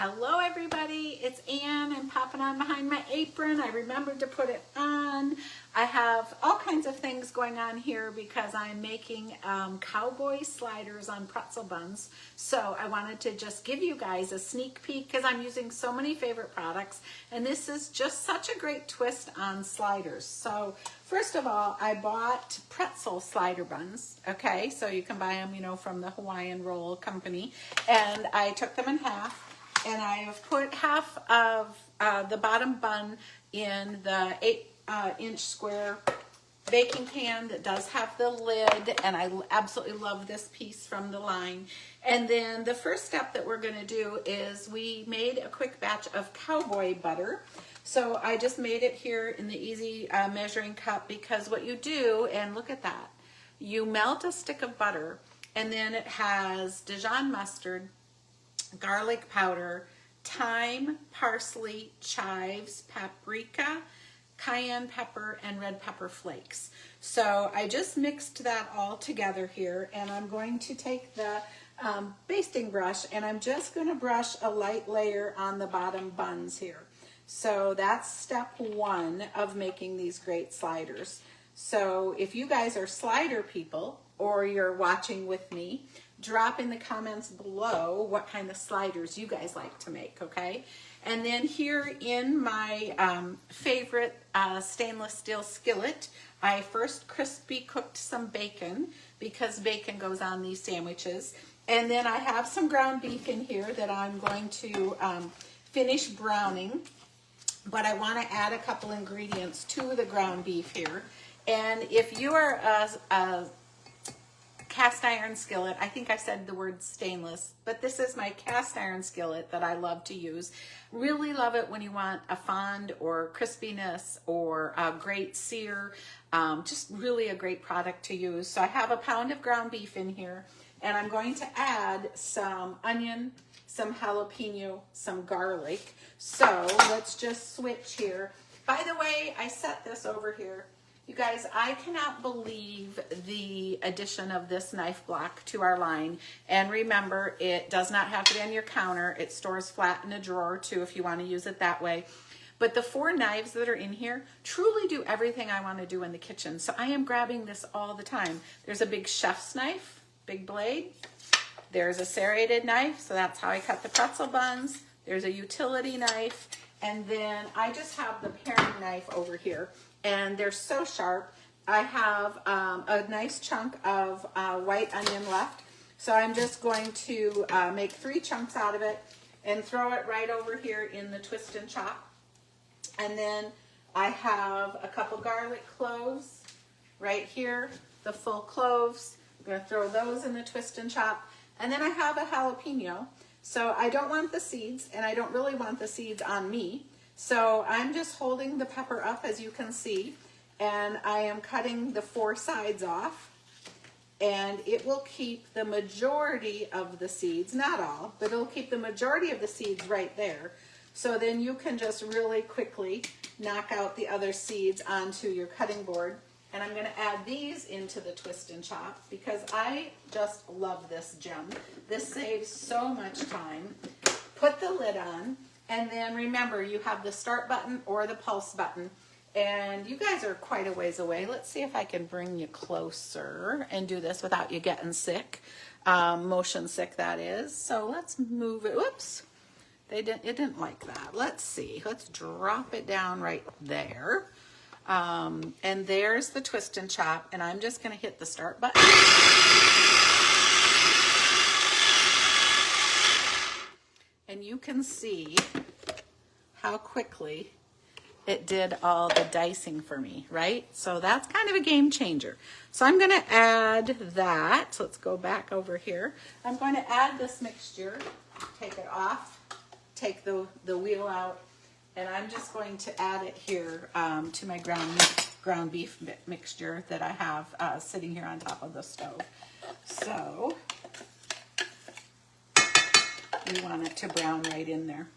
Hello everybody, it's Ann. I'm popping on behind my apron. I remembered to put it on. I have all kinds of things going on here because I'm making Cowboy sliders on pretzel buns. So I wanted to just give you guys a sneak peek because I'm using so many favorite products, and this is just such a great twist on sliders. So first of all, I bought pretzel slider buns, okay? So you can buy them, you know, from the Hawaiian Roll Company, and I took them in half. And I have put half of the bottom bun in the 8-inch square baking pan that does have the lid, and I absolutely love this piece from the line. And then the first step that we're going to do is we made a quick batch of Cowboy butter. So I just made it here in the easy measuring cup, because what you do, and look at that, you melt a stick of butter, and then it has Dijon mustard, garlic powder, thyme, parsley, chives, paprika, cayenne pepper, and red pepper flakes. So I just mixed that all together here, and I'm going to take the basting brush, and I'm just going to brush a light layer on the bottom buns here. So that's step one of making these great sliders. So if you guys are slider people, or you're watching with me, drop in the comments below what kind of sliders you guys like to make, okay? And then here in my favorite stainless steel skillet, I first crispy cooked some bacon, because bacon goes on these sandwiches. And then I have some ground beef in here that I'm going to finish browning, but I want to add a couple ingredients to the ground beef here. And if you are a cast iron skillet, I think I said the word stainless, but this is my cast iron skillet that I love to use. Really love it when you want a fond or crispiness or a great sear. Just really a great product to use. So I have a pound of ground beef in here, and I'm going to add some onion, some jalapeno, some garlic. So let's just switch here. By the way, I set this over here. You guys, I cannot believe the addition of this knife block to our line. And remember, it does not have to be on your counter. It stores flat in a drawer too if you want to use it that way. But the 4 knives that are in here truly do everything I want to do in the kitchen. So I am grabbing this all the time. There's a big chef's knife, big blade. There's a serrated knife, so that's how I cut the pretzel buns. There's a utility knife. And then I just have the paring knife over here. And they're so sharp. I have a nice chunk of white onion left. So I'm just going to make 3 chunks out of it and throw it right over here in the twist and chop. And then I have a couple garlic cloves right here, the full cloves. I'm going to throw those in the twist and chop. And then I have a jalapeno. So I don't want the seeds, and I don't really want the seeds on me. So I'm just holding the pepper up, as you can see, and I am cutting the 4 sides off, and it will keep the majority of the seeds, not all, but it'll keep the majority of the seeds right there. So then you can just really quickly knock out the other seeds onto your cutting board. And I'm going to add these into the twist and chop because I just love this gem. This saves so much time. Put the lid on. And then remember, you have the start button or the pulse button. And you guys are quite a ways away. Let's see if I can bring you closer and do this without you getting sick. Motion sick, that is. So let's move it. Whoops. It didn't like that. Let's see. Let's drop it down right there. And there's the twist and chop. And I'm just going to hit the start button. And you can see how quickly it did all the dicing for me, right? So that's kind of a game changer. So I'm going to add that. So let's go back over here. I'm going to add this mixture, take it off, take the wheel out, and I'm just going to add it here to my ground beef mixture that I have sitting here on top of the stove. So you want it to brown right in there.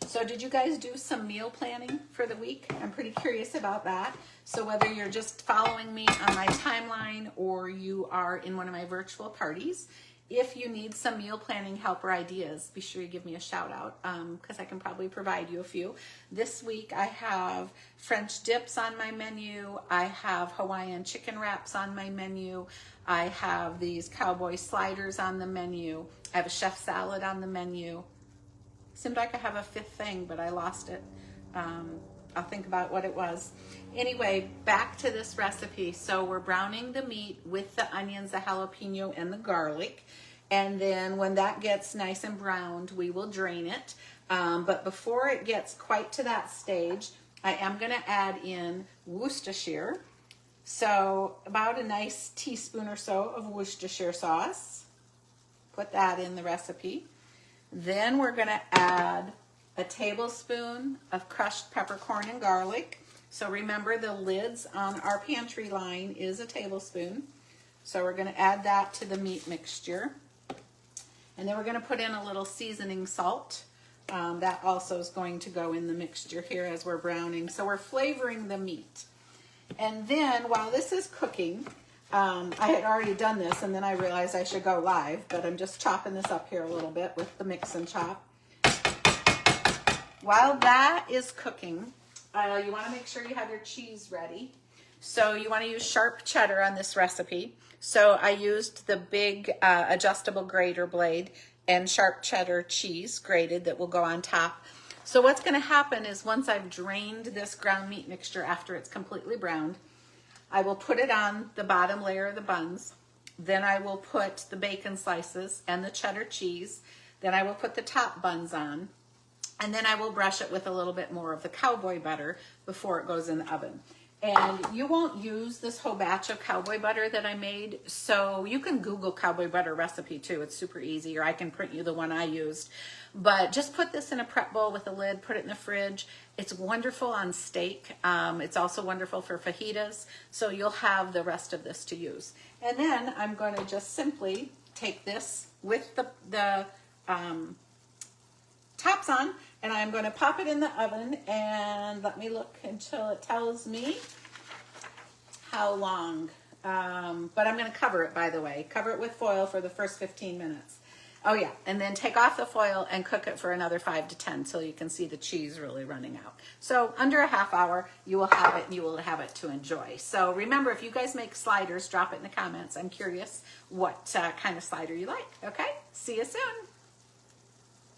So did you guys do some meal planning for the week? I'm pretty curious about that. So whether you're just following me on my timeline or you are in one of my virtual parties, if you need some meal planning help or ideas, be sure you give me a shout out because I can probably provide you a few. This week I have French dips on my menu. I have Hawaiian chicken wraps on my menu. I have these Cowboy sliders on the menu. I have a chef salad on the menu. Seemed like I have a fifth thing, but I lost it. I'll think about what it was. Anyway, back to this recipe. So we're browning the meat with the onions, the jalapeno, and the garlic. And then when that gets nice and browned, we will drain it. But before it gets quite to that stage, I am going to add in Worcestershire. So about a nice teaspoon or so of Worcestershire sauce. Put that in the recipe. Then we're going to add a tablespoon of crushed peppercorn and garlic. So remember, the lids on our pantry line is a tablespoon. So we're going to add that to the meat mixture. And then we're going to put in a little seasoning salt. That also is going to go in the mixture here as we're browning. So we're flavoring the meat. And then while this is cooking, I had already done this and then I realized I should go live, but I'm just chopping this up here a little bit with the mix and chop. While that is cooking, you want to make sure you have your cheese ready. So you want to use sharp cheddar on this recipe. So I used the big adjustable grater blade and sharp cheddar cheese grated that will go on top. So what's going to happen is once I've drained this ground meat mixture after it's completely browned, I will put it on the bottom layer of the buns. Then I will put the bacon slices and the cheddar cheese. Then I will put the top buns on. And then I will brush it with a little bit more of the Cowboy butter before it goes in the oven. And you won't use this whole batch of Cowboy butter that I made, so you can Google Cowboy butter recipe too. It's super easy, or I can print you the one I used. But just put this in a prep bowl with a lid, put it in the fridge. It's wonderful on steak. It's also wonderful for fajitas, so you'll have the rest of this to use. And then I'm going to just simply take this with the tops on, and I'm going to pop it in the oven, and let me look until it tells me how long. But I'm going to cover it, by the way. Cover it with foil for the first 15 minutes. Oh yeah, and then take off the foil and cook it for another 5 to 10 till you can see the cheese really running out. So under a half hour, you will have it, and you will have it to enjoy. So remember, if you guys make sliders, drop it in the comments. I'm curious what kind of slider you like. Okay, see you soon.